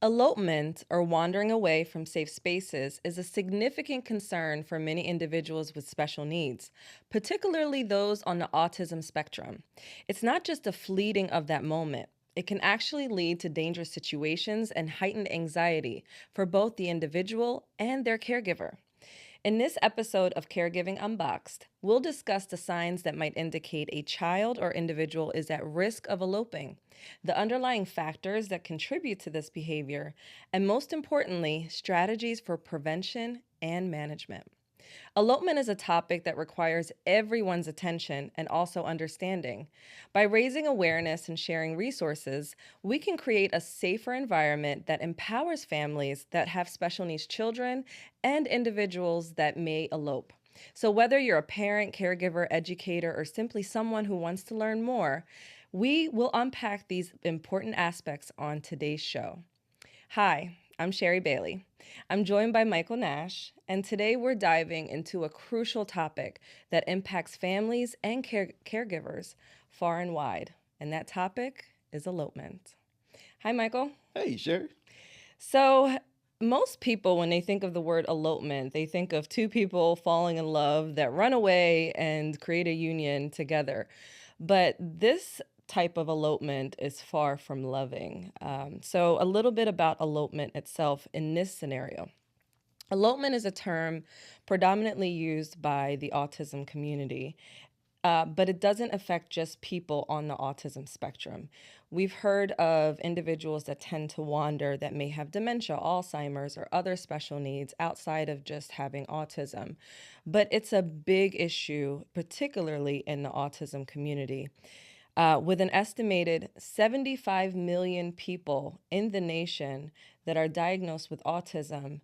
Elopement, or wandering away from safe spaces, is a significant concern for many individuals with special needs, particularly those on the autism spectrum. It's not just a fleeting of that moment. It can actually lead to dangerous situations and heightened anxiety for both the individual and their caregiver. In this episode of Caregiving Unboxed, we'll discuss the signs that might indicate a child or individual is at risk of eloping, the underlying factors that contribute to this behavior, and most importantly, strategies for prevention and management. Elopement is a topic that requires everyone's attention and also understanding. By raising awareness and sharing resources, we can create a safer environment that empowers families that have special needs children and individuals that may elope. So, whether you're a parent, caregiver, educator, or simply someone who wants to learn more, we will unpack these important aspects on today's show. Hi, I'm Shari Bailey. I'm joined by Michael Nash, and today we're diving into a crucial topic that impacts families and caregivers far and wide, and that topic is elopement. Hi, Michael. Hey, Sherry. So, most people, when they think of the word elopement, they think of two people falling in love that run away and create a union together. But this type of elopement is far from loving. So, a little bit about elopement itself in this scenario. Elopement is a term predominantly used by the autism community, but it doesn't affect just people on the autism spectrum. We've heard of individuals that tend to wander that may have dementia, Alzheimer's, or other special needs outside of just having autism. But it's a big issue, particularly in the autism community. With an estimated 75 million people in the nation that are diagnosed with autism,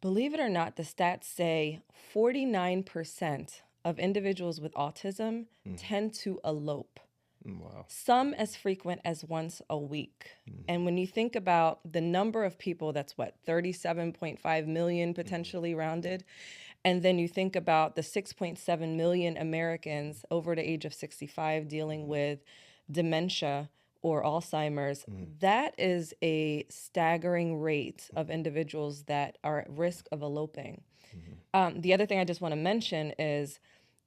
believe it or not, the stats say 49% of individuals with autism tend to elope. Wow. Some as frequent as once a week. And when you think about the number of people, that's what, 37.5 million potentially rounded. And then you think about the 6.7 million Americans over the age of 65 dealing with dementia or Alzheimer's, that is a staggering rate of individuals that are at risk of eloping. The other thing I just want to mention is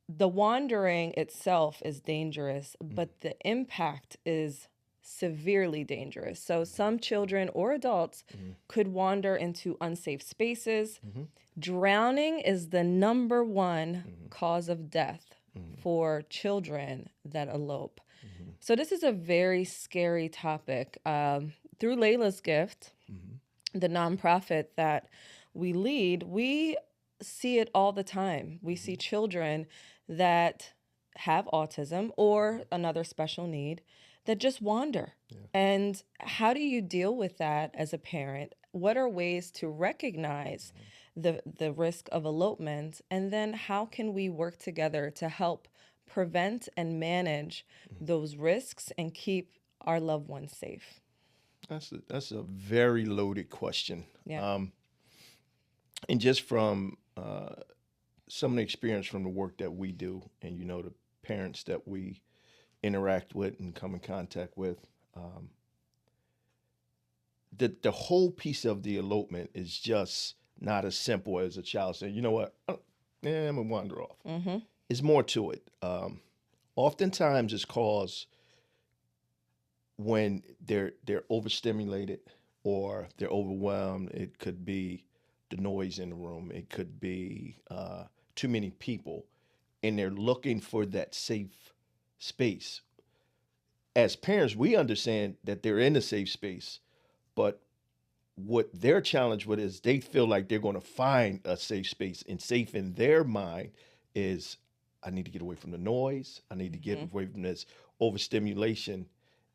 the wandering itself is dangerous, but the impact is severely dangerous. So some children or adults could wander into unsafe spaces. Drowning is the number one cause of death for children that elope. So this is a very scary topic. Through Layla's Gift, the nonprofit that we lead, we see it all the time. We see children that have autism or another special need that just wander. And how do you deal with that as a parent? What are ways to recognize the risk of elopement? And then how can we work together to help prevent and manage those risks and keep our loved ones safe? That's a very loaded question. Yeah. And just from some of the experience from the work that we do, and the parents that we interact with and come in contact with, the whole piece of the elopement is just not as simple as a child saying, you know what, I'm gonna wander off. It's more to it. Oftentimes it's caused when they're overstimulated or they're overwhelmed. It could be the noise in the room. It could be too many people, and they're looking for that safe space. As parents, we understand that they're in a safe space, but what they're challenged with is they feel like they're going to find a safe space, and safe in their mind is, I need to get away from the noise. I need to get away from this overstimulation,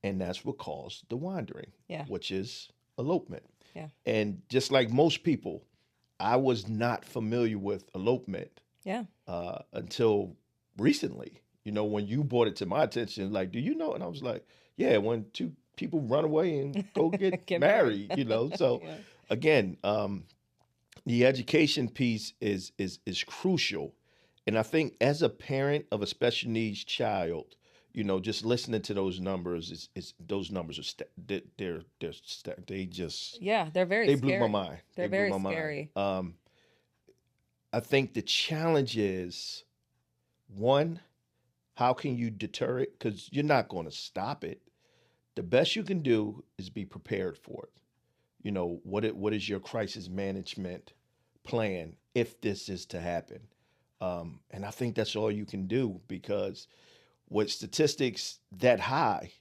and that's what caused the wandering, which is elopement. Yeah. And just like most people, I was not familiar with elopement until recently. When you brought it to my attention, like, do you know? And I was like, yeah, when two people run away and go get married, So again, the education piece is crucial. And I think as a parent of a special needs child, just listening to those numbers is those numbers are they just Yeah, they're very they blew my scary. mind. They're They blew very my scary. mind. I think the challenge is, one, how can you deter it? Because you're not going to stop it. The best you can do is be prepared for it. What is your crisis management plan if this is to happen? And I think that's all you can do, because with statistics that high,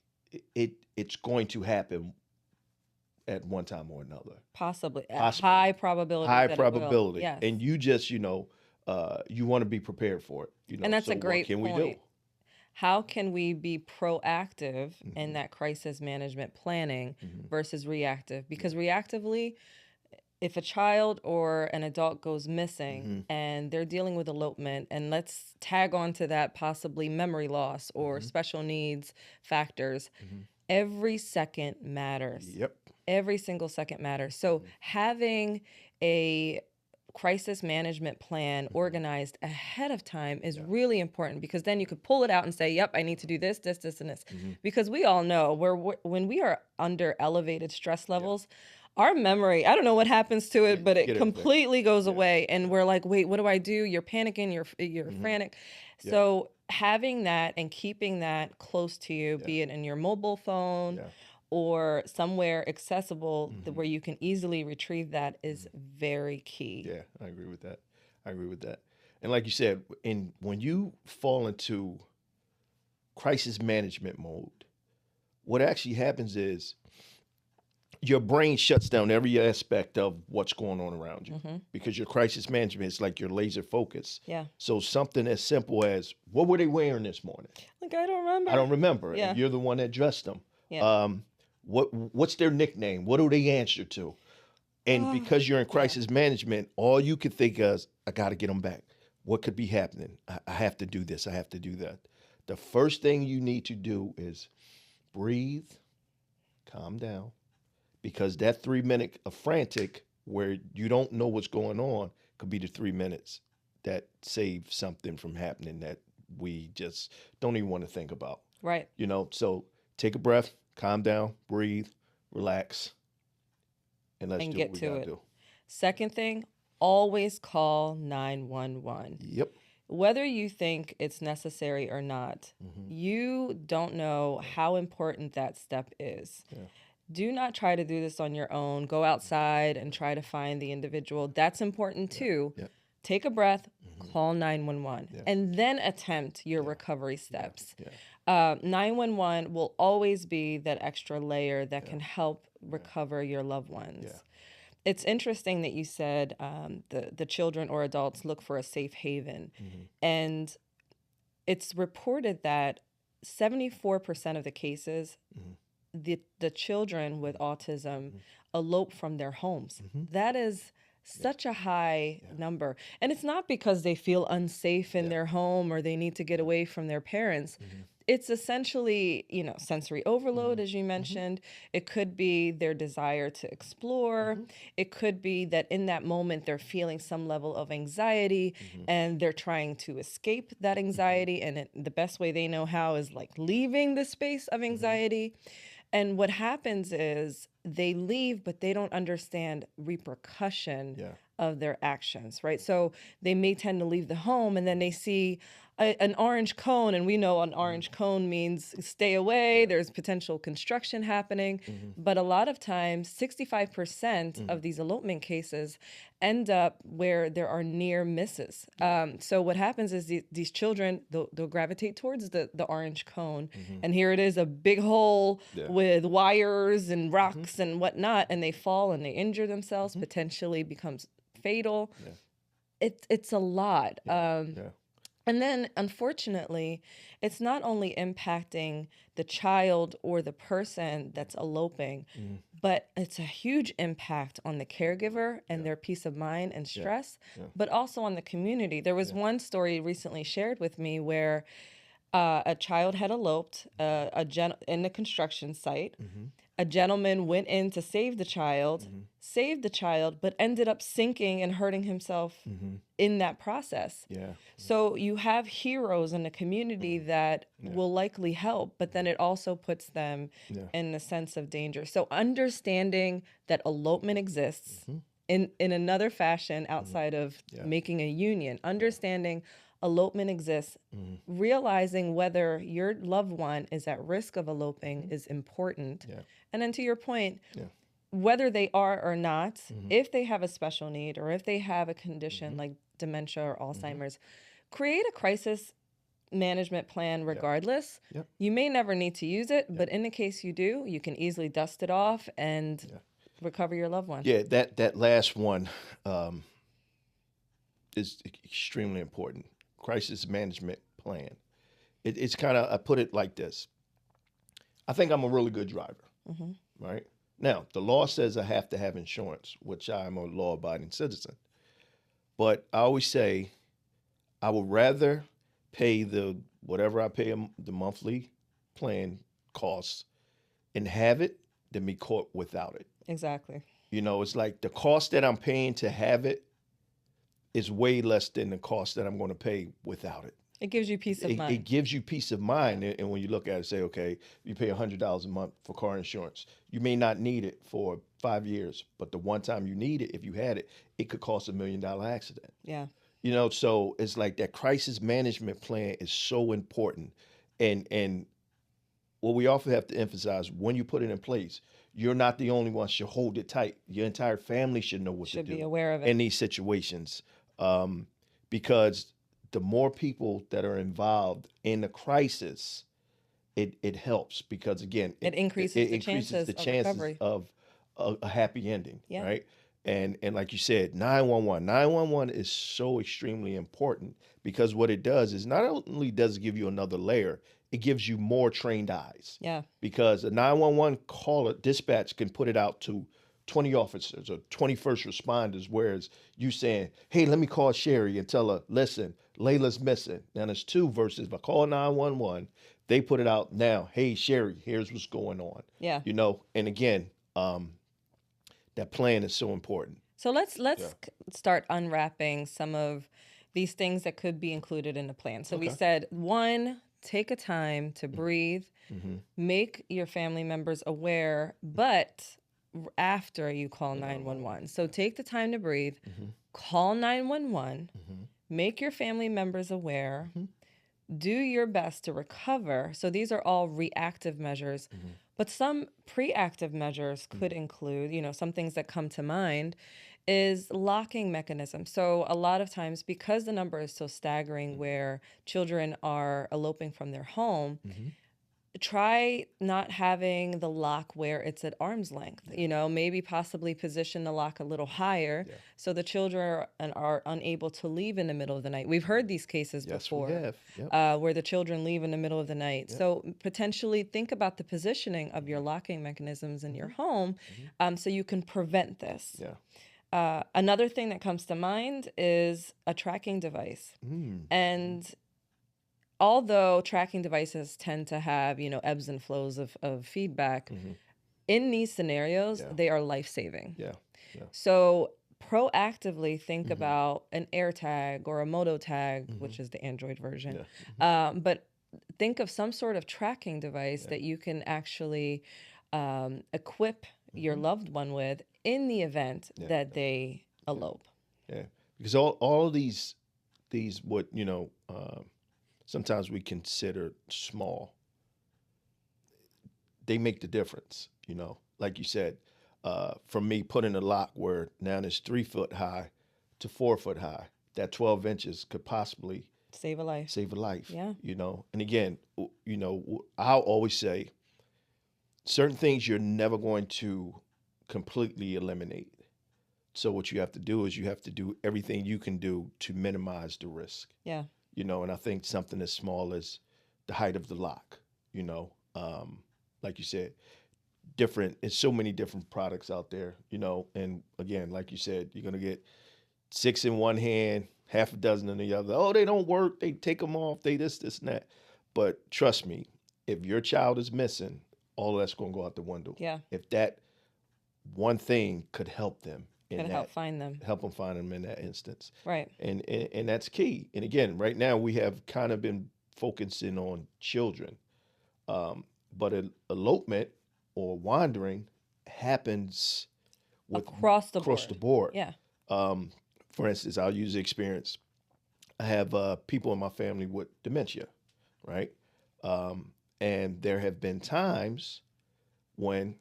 it's going to happen at one time or another. Possibly. At Possibly. high probability High that it will. probability. Yes. And you just, you want to be prepared for it. And that's so a great what can we do? point. How can we be proactive in that crisis management planning versus reactive? Because reactively, if a child or an adult goes missing and they're dealing with elopement, and let's tag on to that possibly memory loss or special needs factors, every second matters. Yep. Every single second matters. So having a crisis management plan organized ahead of time is really important, because then you could pull it out and say, yep, I need to do this, this, this, and this. Because we all know when we are under elevated stress levels, our memory, I don't know what happens to it, but it completely goes away. And we're like, wait, what do I do? You're panicking, you're frantic. So having that and keeping that close to you, be it in your mobile phone or somewhere accessible where you can easily retrieve that, is very key. Yeah, I agree with that. And like you said, when you fall into crisis management mode, what actually happens is your brain shuts down every aspect of what's going on around you, because your crisis management is like your laser focus. Yeah. So something as simple as, what were they wearing this morning? Like, I don't remember. I don't remember. Yeah. And you're the one that dressed them. Yeah. What's their nickname? What do they answer to? And because you're in crisis management, all you can think is, I got to get them back. What could be happening? I have to do this. I have to do that. The first thing you need to do is breathe, calm down, because that 3 minute of frantic where you don't know what's going on could be the 3 minutes that save something from happening that we just don't even want to think about. Right. So take a breath, calm down, breathe, relax, and let's do get what we to gotta it. do. Second thing, always call 911. Yep. Whether you think it's necessary or not, you don't know how important that step is. Yeah. Do not try to do this on your own. Go outside and try to find the individual. That's important too. Yeah. Take a breath, call 911, and then attempt your recovery steps. 911 will always be that extra layer that can help recover your loved ones. Yeah. It's interesting that you said the children or adults look for a safe haven. And it's reported that 74% of the cases, the children with autism elope from their homes. That is such a high number. And it's not because they feel unsafe in their home or they need to get away from their parents. It's essentially, sensory overload, as you mentioned. It could be their desire to explore. It could be that in that moment they're feeling some level of anxiety and they're trying to escape that anxiety. And the best way they know how is like leaving the space of anxiety. And what happens is they leave, but they don't understand repercussion of their actions, right? So they may tend to leave the home and then they see an orange cone, and we know an orange cone means stay away, there's potential construction happening. But a lot of times, 65% of these elopement cases end up where there are near misses. So what happens is these children, they'll gravitate towards the orange cone, and here it is, a big hole with wires and rocks and whatnot, and they fall and they injure themselves, potentially becomes fatal. It's a lot. And then, unfortunately, it's not only impacting the child or the person that's eloping, but it's a huge impact on the caregiver and their peace of mind and stress, but also on the community. There was one story recently shared with me where a child had eloped in a construction site. A gentleman went in to save the child, saved the child, but ended up sinking and hurting himself in that process. Yeah. So you have heroes in the community that will likely help, but then it also puts them in a sense of danger. So understanding that elopement exists in another fashion outside of making a union, understanding elopement exists, realizing whether your loved one is at risk of eloping is important. And then to your point, whether they are or not, if they have a special need or if they have a condition like dementia or Alzheimer's, create a crisis management plan regardless. You may never need to use it, but in the case you do, you can easily dust it off and recover your loved one. Yeah, that last one is extremely important. Crisis management plan. It's kind of, I put it like this. I think I'm a really good driver, right? Now, the law says I have to have insurance, which I'm a law-abiding citizen. But I always say I would rather pay whatever I pay the monthly plan costs and have it than be caught without it. Exactly. You know, it's like the cost that I'm paying to have it is way less than the cost that I'm going to pay without it. It gives you peace of mind. It gives you peace of mind. And when you look at it, say, okay, you pay $100 a month for car insurance. You may not need it for 5 years, but the one time you need it, if you had it, it could cost $1 million accident. Yeah. You know, so it's like that crisis management plan is so important. And what we often have to emphasize, when you put it in place, you're not the only one should hold it tight. Your entire family should know what to do. Should be aware of it. In these situations. Because the more people that are involved in the crisis, it helps because, again, it increases the chances of recovery. of a happy ending, right? And like you said, 911 is so extremely important because what it does is not only does it give you another layer, it gives you more trained eyes. Yeah. Because a 911 caller dispatch can put it out to 20 officers or 20 first responders, whereas you saying, hey, let me call Shari and tell her, listen, Layla's missing. Now there's two versus if I call 911, they put it out now, hey, Shari, here's what's going on. Yeah. You know, and again, that plan is so important. So let's start unwrapping some of these things that could be included in the plan. So we said, one, take a time to breathe, make your family members aware, but after you call 911. So take the time to breathe, call 911, make your family members aware, do your best to recover. So these are all reactive measures, but some preactive measures could include, you know, some things that come to mind is locking mechanism. So a lot of times, because the number is so staggering where children are eloping from their home, try not having the lock where it's at arm's length, you know, maybe possibly position the lock a little higher so the children are unable to leave in the middle of the night. We've heard these cases before where the children leave in the middle of the night. So potentially think about the positioning of your locking mechanisms in your home so you can prevent this. Another thing that comes to mind is a tracking device. And although tracking devices tend to have, you know, ebbs and flows of feedback, in these scenarios, they are life-saving. So proactively think about an AirTag or a Moto Tag, which is the Android version. But think of some sort of tracking device that you can actually equip your loved one with in the event that they elope. Because all of these what, you know, sometimes we consider small, they make the difference, you know. Like you said, from me putting a lock where now it's 3 foot high to 4 foot high, that 12 inches could possibly save a life. You know. And again, you know, I'll always say certain things you're never going to completely eliminate. So what you have to do is you have to do everything you can do to minimize the risk. You know, and I think something as small as the height of the lock, you know, like you said, it's so many different products out there, you know, and again, like you said, you're going to get 6 in one hand, half a dozen in the other. Oh, they don't work. They take them off. They this, and that. But trust me, if your child is missing, all of that's going to go out the window. Yeah. If that one thing could help them in Could that, help find them. help them find them in that instance. Right. And that's key. And again, right now we have kind of been focusing on children. But elopement or wandering happens Across the board. Yeah. For instance, I'll use the experience. I have people in my family with dementia, right? And there have been times when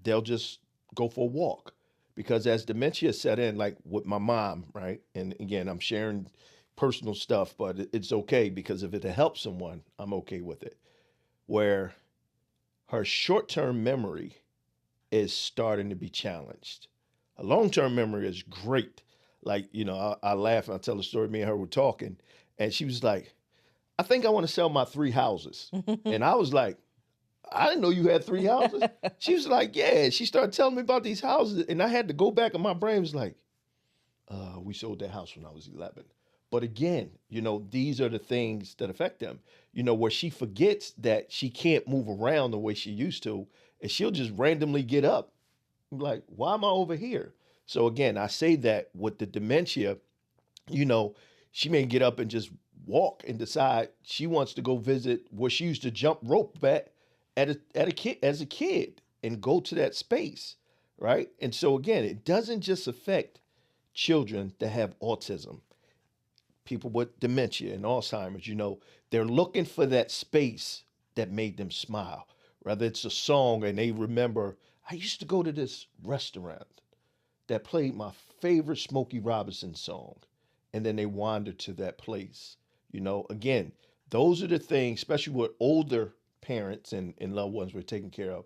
they'll just go for a walk because as dementia set in, like with my mom, right? And again, I'm sharing personal stuff, but it's okay because if it helps someone, I'm okay with it. Where her short-term memory is starting to be challenged. Her long-term memory is great. Like, I laugh and I tell the story, me and her were talking, and she was like, I think I want to sell my 3 houses. And I was like, I didn't know you had 3 houses. She was like, yeah. She started telling me about these houses, and I had to go back, and my brain was like, we sold that house when I was 11. But again, these are the things that affect them, where she forgets that she can't move around the way she used to, and she'll just randomly get up. I'm like, why am I over here? So again, I say that with the dementia, she may get up and just walk and decide she wants to go visit where she used to jump rope at a kid as a kid and go to that space, right? And so again, it doesn't just affect children that have autism. People with dementia and Alzheimer's, they're looking for that space that made them smile. Whether it's a song and they remember, I used to go to this restaurant that played my favorite Smokey Robinson song. And then they wander to that place. Again, those are the things, especially with older parents and loved ones we're taking care of,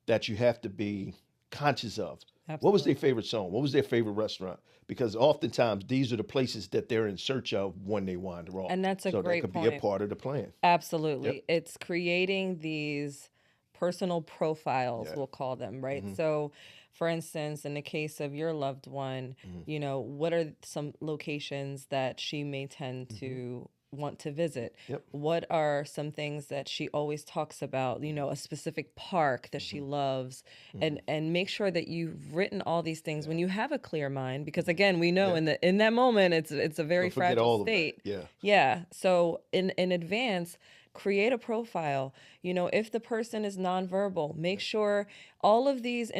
that you have to be conscious of. Absolutely. What was their favorite song? What was their favorite restaurant? Because oftentimes these are the places that they're in search of when they wander off. And that's a great that could point. be a part of the plan. Absolutely. Yep. It's creating these personal profiles, Yeah. we'll call them, right? Mhm. So, for instance, in the case of your loved one, what are some locations that she may tend to want to visit? Yep. What are some things that she always talks about, a specific park that she loves, and make sure that you've written all these things when you have a clear mind, because again, we know in that moment it's a very Don't forget fragile all state. of that. Yeah. Yeah. So in advance, create a profile. If the person is nonverbal, make sure all of these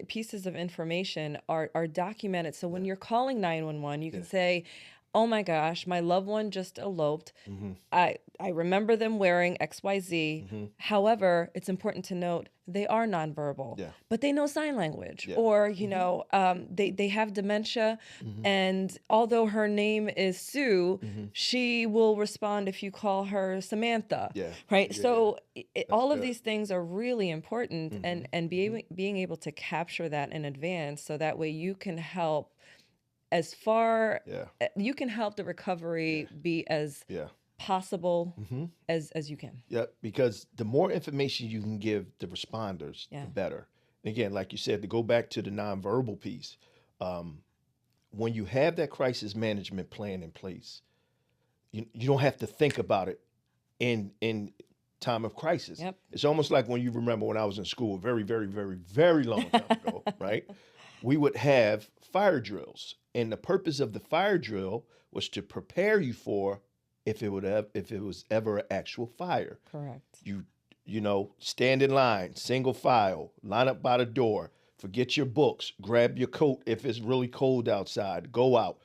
pieces of information are documented. So when you're calling 911, you can say, oh my gosh, my loved one just eloped. I remember them wearing XYZ. However, it's important to note they are nonverbal, but they know sign language, or they have dementia. And although her name is Sue, she will respond if you call her Samantha. Right. So all of these things are really important, and being able to capture that in advance, so that way you can help you can help the recovery be as possible as you can. Yeah, because the more information you can give the responders, the better. And again, like you said, to go back to the nonverbal piece, when you have that crisis management plan in place, you don't have to think about it in time of crisis. It's almost like when you remember when I was in school, a very, very, very, very long time ago, right? We would have fire drills. And the purpose of the fire drill was to prepare you for if it was ever an actual fire. Correct. You stand in line, single file, line up by the door, forget your books, grab your coat if it's really cold outside, go out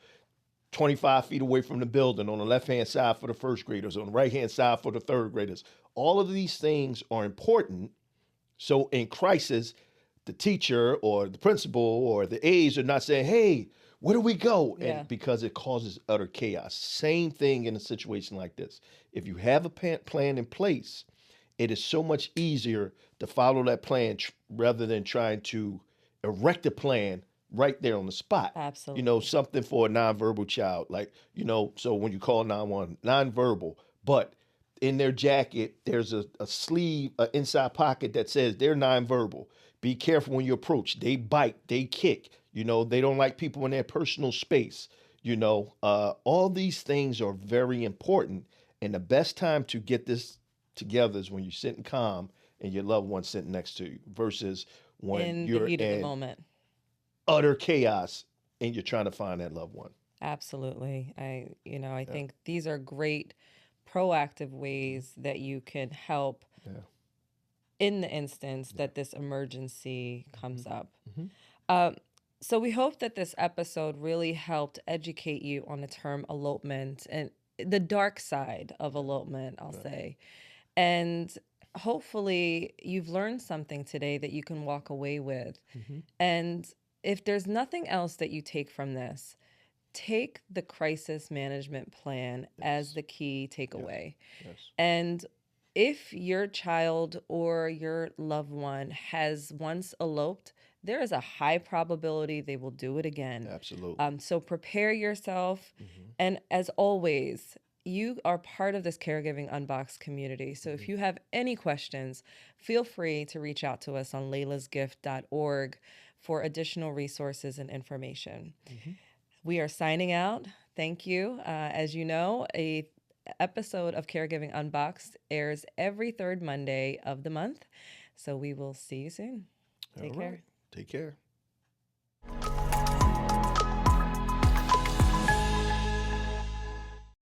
25 feet away from the building on the left-hand side for the first graders, on the right-hand side for the third graders. All of these things are important. So in crisis, the teacher or the principal or the aides are not saying, hey, where do we go? And because it causes utter chaos. Same thing in a situation like this. If you have a plan in place, it is so much easier to follow that plan rather than trying to erect a plan right there on the spot. Absolutely. Something for a nonverbal child. Like, so when you call 911, nonverbal, but in their jacket, there's a sleeve, an inside pocket that says they're nonverbal. Be careful when you approach. They bite, they kick. They don't like people in their personal space. All these things are very important. And the best time to get this together is when you're sitting calm and your loved one sitting next to you versus when In the you're heat of the in moment. utter chaos and you're trying to find that loved one. Absolutely. I Yeah. think these are great proactive ways that you can help Yeah. in the instance that this emergency comes up. Mm-hmm. Um, so we hope that this episode really helped educate you on the term elopement and the dark side of elopement, I'll say. And hopefully you've learned something today that you can walk away with. Mm-hmm. And if there's nothing else that you take from this, take the crisis management plan as the key takeaway. Yes. And if your child or your loved one has once eloped, there is a high probability they will do it again. Absolutely. So prepare yourself. And as always, you are part of this Caregiving Unboxed community. So if you have any questions, feel free to reach out to us on laylasgift.org for additional resources and information. We are signing out. Thank you. As you know, a episode of Caregiving Unboxed airs every third Monday of the month. So we will see you soon. Take care. Take care.